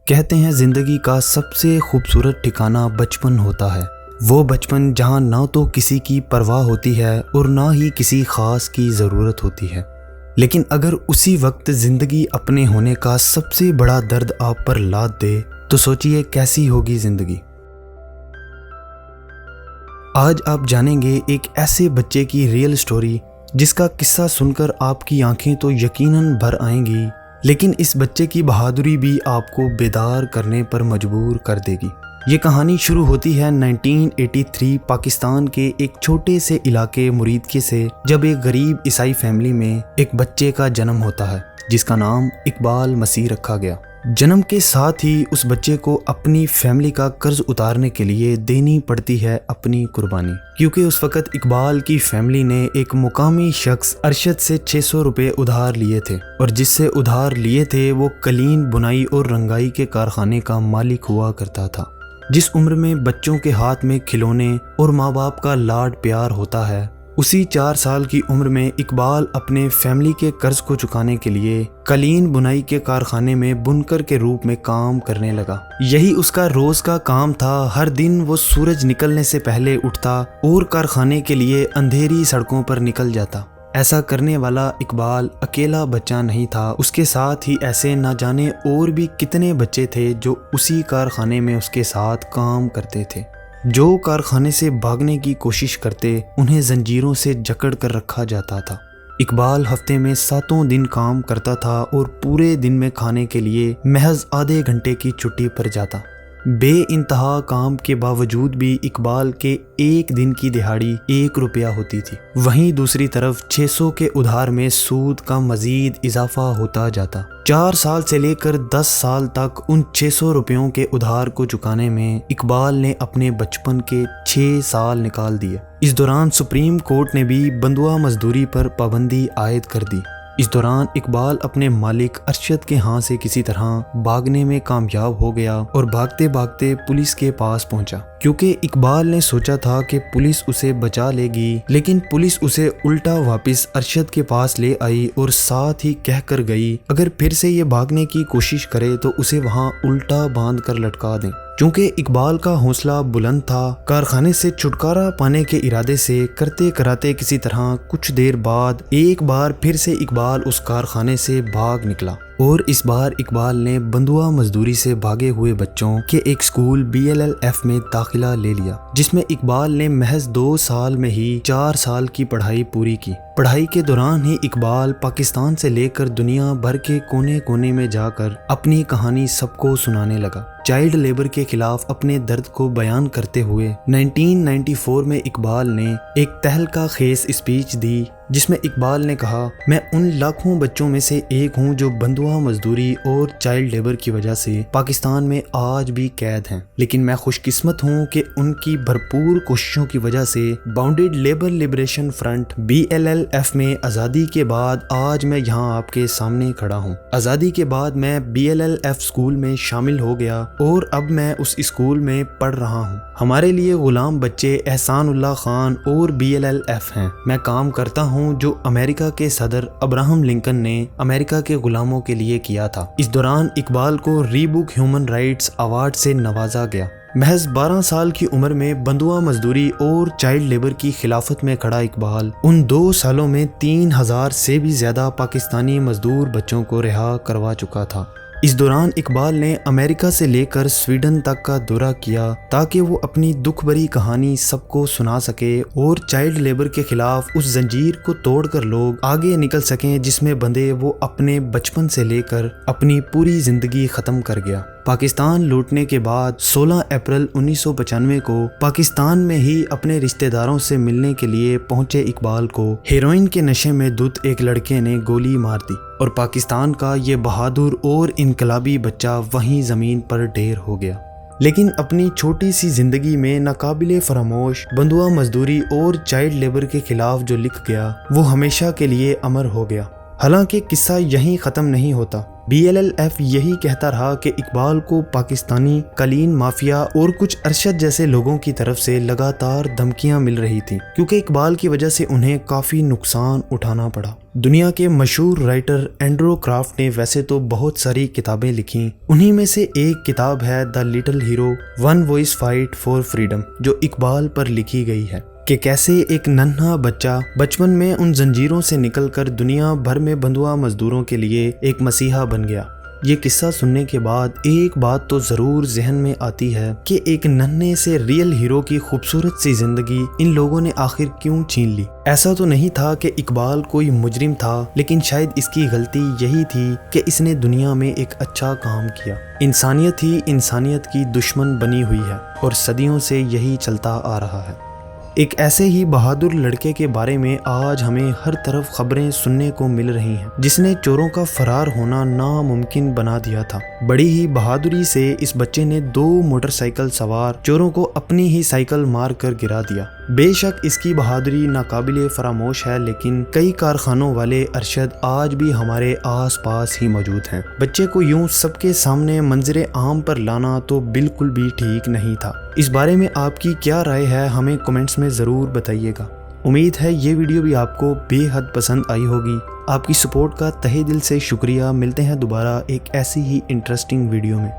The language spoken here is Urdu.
کہتے ہیں زندگی کا سب سے خوبصورت ٹھکانہ بچپن ہوتا ہے، وہ بچپن جہاں نہ تو کسی کی پرواہ ہوتی ہے اور نہ ہی کسی خاص کی ضرورت ہوتی ہے۔ لیکن اگر اسی وقت زندگی اپنے ہونے کا سب سے بڑا درد آپ پر لاد دے تو سوچئے کیسی ہوگی زندگی۔ آج آپ جانیں گے ایک ایسے بچے کی ریئل سٹوری جس کا قصہ سن کر آپ کی آنکھیں تو یقیناً بھر آئیں گی، لیکن اس بچے کی بہادری بھی آپ کو بیدار کرنے پر مجبور کر دے گی۔ یہ کہانی شروع ہوتی ہے 1983 پاکستان کے ایک چھوٹے سے علاقے مریدکے سے، جب ایک غریب عیسائی فیملی میں ایک بچے کا جنم ہوتا ہے جس کا نام اقبال مسیح رکھا گیا۔ جنم کے ساتھ ہی اس بچے کو اپنی فیملی کا قرض اتارنے کے لیے دینی پڑتی ہے اپنی قربانی، کیونکہ اس وقت اقبال کی فیملی نے ایک مقامی شخص ارشد سے 600 روپے ادھار لیے تھے، اور جس سے ادھار لیے تھے وہ قلین بنائی اور رنگائی کے کارخانے کا مالک ہوا کرتا تھا۔ جس عمر میں بچوں کے ہاتھ میں کھلونے اور ماں باپ کا لاڈ پیار ہوتا ہے، اسی 4 سال کی عمر میں اقبال اپنے فیملی کے قرض کو چکانے کے لیے قلین بنائی کے کارخانے میں بنکر کے روپ میں کام کرنے لگا۔ یہی اس کا روز کا کام تھا۔ ہر دن وہ سورج نکلنے سے پہلے اٹھتا اور کارخانے کے لیے اندھیری سڑکوں پر نکل جاتا۔ ایسا کرنے والا اقبال اکیلا بچہ نہیں تھا، اس کے ساتھ ہی ایسے نہ جانے اور بھی کتنے بچے تھے جو اسی کارخانے میں اس کے ساتھ کام کرتے تھے۔ جو کارخانے سے بھاگنے کی کوشش کرتے انہیں زنجیروں سے جکڑ کر رکھا جاتا تھا۔ اقبال ہفتے میں 7 دن کام کرتا تھا اور پورے دن میں کھانے کے لیے محض آدھے گھنٹے کی چھٹی پر جاتا۔ بے انتہا کام کے باوجود بھی اقبال کے ایک دن کی دہاڑی 1 روپیہ ہوتی تھی۔ وہیں دوسری طرف 600 کے ادھار میں سود کا مزید اضافہ ہوتا جاتا۔ 4 سال سے لے کر 10 سال تک ان 600 روپیوں کے ادھار کو چکانے میں اقبال نے اپنے بچپن کے 6 سال نکال دیے۔ اس دوران سپریم کورٹ نے بھی بندوا مزدوری پر پابندی عائد کر دی۔ اس دوران اقبال اپنے مالک ارشد کے ہاں سے کسی طرح بھاگنے میں کامیاب ہو گیا اور بھاگتے بھاگتے پولیس کے پاس پہنچا، کیونکہ اقبال نے سوچا تھا کہ پولیس اسے بچا لے گی، لیکن پولیس اسے الٹا واپس ارشد کے پاس لے آئی اور ساتھ ہی کہہ کر گئی اگر پھر سے یہ بھاگنے کی کوشش کرے تو اسے وہاں الٹا باندھ کر لٹکا دیں۔ چونکہ اقبال کا حوصلہ بلند تھا، کارخانے سے چھٹکارا پانے کے ارادے سے کرتے کراتے کسی طرح کچھ دیر بعد ایک بار پھر سے اقبال اس کارخانے سے بھاگ نکلا، اور اس بار اقبال نے بندوا مزدوری سے بھاگے ہوئے بچوں کے ایک سکول BLLF میں داخلہ لے لیا، جس میں اقبال نے محض 2 سال میں ہی 4 سال کی پڑھائی پوری کی۔ پڑھائی کے دوران ہی اقبال پاکستان سے لے کر دنیا بھر کے کونے کونے میں جا کر اپنی کہانی سب کو سنانے لگا۔ چائلڈ لیبر کے خلاف اپنے درد کو بیان کرتے ہوئے 1994 میں اقبال نے ایک تہلکہ خیز اسپیچ دی، جس میں اقبال نے کہا میں ان لاکھوں بچوں میں سے ایک ہوں جو بندوا مزدوری اور چائلڈ لیبر کی وجہ سے پاکستان میں آج بھی قید ہیں، لیکن میں خوش قسمت ہوں کہ ان کی بھرپور کوششوں کی وجہ سے bounded labour liberation front BLLF میں آزادی کے بعد آج میں یہاں آپ کے سامنے کھڑا ہوں۔ آزادی کے بعد میں BLLF اسکول میں شامل ہو گیا اور اب میں اس اسکول میں پڑھ رہا ہوں۔ ہمارے لیے غلام بچے احسان اللہ خان اور BLLF ہیں۔ میں کام کرتا ہوں جو امریکہ کے صدر ابراہم لنکن نے امریکہ کے غلاموں کے لیے کیا تھا۔ اس دوران اقبال کو ریبک ہیومن رائٹس ایوارڈ سے نوازا گیا۔ محض 12 سال کی عمر میں بندوا مزدوری اور چائلڈ لیبر کی خلافت میں کھڑا اقبال ان 2 سالوں میں 3000 سے بھی زیادہ پاکستانی مزدور بچوں کو رہا کروا چکا تھا۔ اس دوران اقبال نے امریکہ سے لے کر سویڈن تک کا دورہ کیا تاکہ وہ اپنی دکھ بھری کہانی سب کو سنا سکے اور چائلڈ لیبر کے خلاف اس زنجیر کو توڑ کر لوگ آگے نکل سکیں جس میں بندھے وہ اپنے بچپن سے لے کر اپنی پوری زندگی ختم کر گیا۔ پاکستان لوٹنے کے بعد 16 اپریل 1995 کو پاکستان میں ہی اپنے رشتہ داروں سے ملنے کے لیے پہنچے اقبال کو ہیروئن کے نشے میں دھت ایک لڑکے نے گولی مار دی، اور پاکستان کا یہ بہادر اور انقلابی بچہ وہیں زمین پر ڈھیر ہو گیا۔ لیکن اپنی چھوٹی سی زندگی میں ناقابل فراموش بندوا مزدوری اور چائلڈ لیبر کے خلاف جو لکھ گیا وہ ہمیشہ کے لیے امر ہو گیا۔ حالانکہ قصہ یہیں ختم نہیں ہوتا۔ BLLF یہی کہتا رہا کہ اقبال کو پاکستانی قالین مافیا اور کچھ ارشد جیسے لوگوں کی طرف سے لگاتار دھمکیاں مل رہی تھیں، کیونکہ اقبال کی وجہ سے انہیں کافی نقصان اٹھانا پڑا۔ دنیا کے مشہور رائٹر اینڈرو کرافٹ نے ویسے تو بہت ساری کتابیں لکھی، انہی میں سے ایک کتاب ہے the little hero one voice fight for freedom, جو اقبال پر لکھی گئی ہے کہ کیسے ایک ننھا بچہ بچپن میں ان زنجیروں سے نکل کر دنیا بھر میں بندھوا مزدوروں کے لیے ایک مسیحا بن گیا۔ یہ قصہ سننے کے بعد ایک بات تو ضرور ذہن میں آتی ہے کہ ایک ننھے سے ریئل ہیرو کی خوبصورت سی زندگی ان لوگوں نے آخر کیوں چھین لی۔ ایسا تو نہیں تھا کہ اقبال کوئی مجرم تھا، لیکن شاید اس کی غلطی یہی تھی کہ اس نے دنیا میں ایک اچھا کام کیا۔ انسانیت ہی انسانیت کی دشمن بنی ہوئی ہے اور صدیوں سے یہی چلتا آ رہا ہے۔ ایک ایسے ہی بہادر لڑکے کے بارے میں آج ہمیں ہر طرف خبریں سننے کو مل رہی ہیں، جس نے چوروں کا فرار ہونا ناممکن بنا دیا تھا۔ بڑی ہی بہادری سے اس بچے نے 2 موٹر سائیکل سوار چوروں کو اپنی ہی سائیکل مار کر گرا دیا۔ بے شک اس کی بہادری ناقابل فراموش ہے، لیکن کئی کارخانوں والے ارشد آج بھی ہمارے آس پاس ہی موجود ہیں۔ بچے کو یوں سب کے سامنے منظر عام پر لانا تو بالکل بھی ٹھیک نہیں تھا۔ اس بارے میں آپ کی کیا رائے ہے، ہمیں کمنٹس میں ضرور بتائیے گا۔ امید ہے یہ ویڈیو بھی آپ کو بے حد پسند آئی ہوگی۔ آپ کی سپورٹ کا تہہ دل سے شکریہ۔ ملتے ہیں دوبارہ ایک ایسی ہی انٹرسٹنگ ویڈیو میں۔